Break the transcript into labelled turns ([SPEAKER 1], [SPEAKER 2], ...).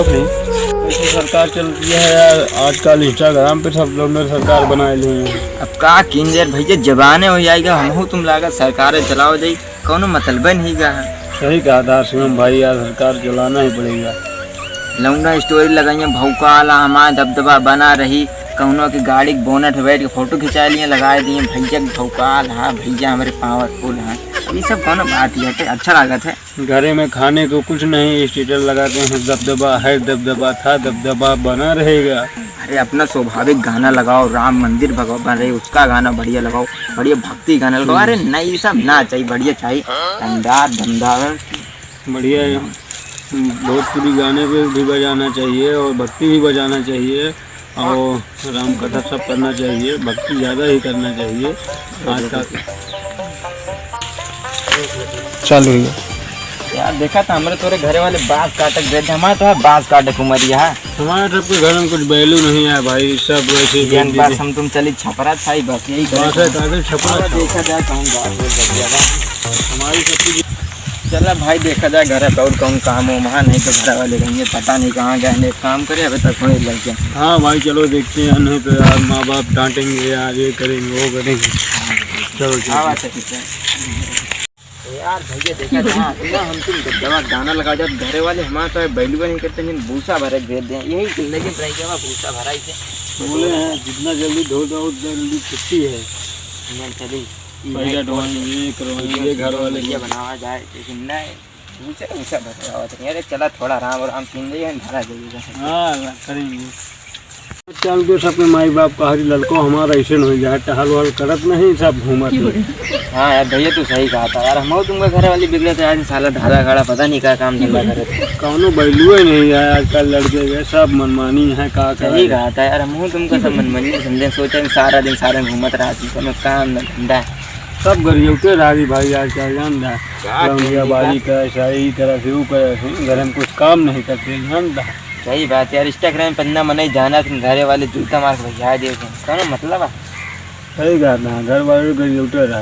[SPEAKER 1] नहीं। ऐसी सरकार चलती है यार, आजकल इंस्टाग्राम पे सब लोग ने सरकार बनाए ली हैं।
[SPEAKER 2] अब का किंजर भैया जबाने हो जाएगा, हम तुम लागत सरकारें चलाओ जाई, कौनो मतलब नहीं गा।
[SPEAKER 1] सही कहा था शिवम भाई, यार सरकार चलाना ही पड़ेगा।
[SPEAKER 2] लौंडा स्टोरी लगाइए भौकाला हमारा दबदबा बना रही, कौनो की गाड़ी के बोनट पे बैठ के फोटो खिंचा लिए, लगा दिए भैया भौकाल, हाँ भैया हमारे पावरफुल हैं। ये सब कौनो बात ही है, अच्छा लागत है।
[SPEAKER 1] घरे में खाने को कुछ नहीं, स्टेटस लगाते हैं दबदबा है, दबदबा था, दबदबा बना रहेगा।
[SPEAKER 2] अरे अपना स्वाभाविक गाना लगाओ, राम मंदिर भगवान बन रहे उसका गाना बढ़िया लगाओ, बढ़िया भक्ति गाना लगाओ। अरे नहीं सब ना चाहिए, बढ़िया चाहिए दमदार दमदार
[SPEAKER 1] बढ़िया है। भोजपुरी गाने पे भी बजाना चाहिए और भक्ति भी बजाना चाहिए और राम कथा सब करना चाहिए, भक्ति ज़्यादा ही करना चाहिए आज का। चालू है
[SPEAKER 2] यार देखा था हमारे तोरे घरे वाले बांस काटक गए थे, हमारे तो बांस काटक उमरिया है।
[SPEAKER 1] हमारे सबके घर में कुछ वैल्यू नहीं है भाई, सब वैसे
[SPEAKER 2] बस हम तुम चली छपरा था ही, बस यही
[SPEAKER 1] छपरा
[SPEAKER 2] देखा जाए कौन
[SPEAKER 1] हमारी सबकी।
[SPEAKER 2] चला भाई देखा जाए घर पे और कौन काम हो वहाँ, नहीं तो घर वाले रहेंगे पता नहीं कहाँ गए, काम करे अभी तक थोड़ी लग गया।
[SPEAKER 1] हाँ भाई चलो देखते हैं, नहीं तो यार माँ बाप डांटेंगे यार, ये करेंगे वो करेंगे। चलो
[SPEAKER 2] यार भैया देखा था हम तुम दवा गाना लगा जाओ, घरे वाले हमारे तो बैलू नहीं करते, भूसा भरा भेज दें, यही जिंदगी रहेगा भूसा भरा से
[SPEAKER 1] बोले हैं जितना जल्दी धो दो उतना जल्दी छुट्टी है।
[SPEAKER 2] चली
[SPEAKER 1] पैसा ढोएंगे करवाएंगे घर वाले
[SPEAKER 2] ये बनावा जाए, लेकिन नहीं भूसा भूसा भरा हुआ। अरे चला थोड़ा आराम आराम पीन जाइए, धरा जाइएगा।
[SPEAKER 1] हाँ करेंगे। चल के सबके माई बाप का हरी लड़को हमारा ऐसे हो जाए, टहल वहल करत नहीं, सब घूमत।
[SPEAKER 2] हाँ यार भैया तू सही कहा था यार, हम तुमका घर वाली बिगड़े थे यार, साला ढाला गाड़ा पता नहीं क्या काम धंधा करे थे,
[SPEAKER 1] कौनो बैलू ही नहीं है आजकल लड़के के, सब मनमानी है। का
[SPEAKER 2] सही कहा था यार, हम तुमका सब मनमानी समझे, सोचे सारा दिन सारा घूमत रहा थी, कोनो काम न धंधा
[SPEAKER 1] सब गरियौते रही भाई आजकल, जान रहा बारी का ऐसा ही तरह से करे, घर में कुछ काम नहीं करते, जान रहा।
[SPEAKER 2] सही बात यार, इंस्टाग्राम पन्ना मना जाना, तुम घरे वाले जूता मार के भैया दे, कौन मतलब है।
[SPEAKER 1] सही कहा था, घर वाले गरियौते रहा।